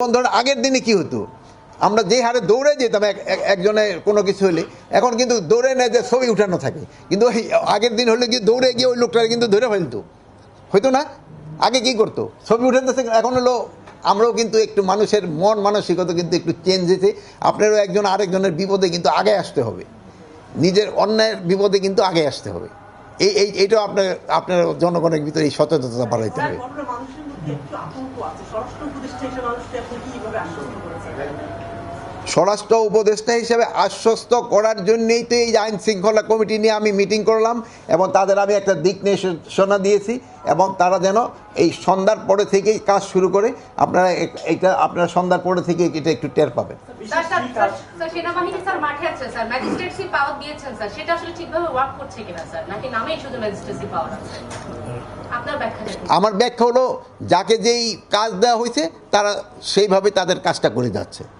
ধরুন আগের দিনে কি হতো, আমরা যে হারে দৌড়ে যেতাম একজনের কোনো কিছু হলে, এখন কিন্তু দৌড়ে নেয় যে ছবি উঠানো থাকে, কিন্তু ওই আগের দিন হলে কি দৌড়ে গিয়ে ওই লোকটাকে কিন্তু ধরে ফেলতো, হয়তো না? আগে কি করতো, ছবি উঠাতে, এখন হলো আমরাও কিন্তু একটু মানুষের মন মানসিকতা কিন্তু একটু চেঞ্জ হয়েছে। আপনারও একজন আরেকজনের বিপদে কিন্তু আগে আসতে হবে, নিজের অন্যায়ের বিপদে কিন্তু আগে আসতে হবে। এইটাও আপনার জনগণের ভিতরে এই সচেতনতা বাড়াইতে হবে। স্বরাষ্ট্র উপদেষ্টা হিসেবে আশ্বস্ত করার জন্যই তো এই আইন শৃঙ্খলা কমিটি নিয়ে আমি মিটিং করলাম এবং তাদের আমি একটা দিক নির্দেশনা দিয়েছি এবং তারা যেন এই সন্ধ্যার পরে থেকেই কাজ শুরু করে। আপনারা এটা আপনারা সন্ধ্যার পরে থেকে এটা একটু টের পাবেন। সেনাবাহিনী স্যার মাঠে আছে স্যার, ম্যাজিস্ট্রেসি পাওয়ার দিয়েছেন স্যার, সেটা আসলে ঠিকভাবে ওয়ার্ক করছে কিনা স্যার, নাকি নামেই শুধু ম্যাজিস্ট্রেসি পাওয়ার আছে? আপনার ব্যাখ্যা? আমার ব্যাখ্যা হলো, যাকে যেই কাজ দেওয়া হয়েছে তারা সেইভাবে তাদের কাজটা করে যাচ্ছে।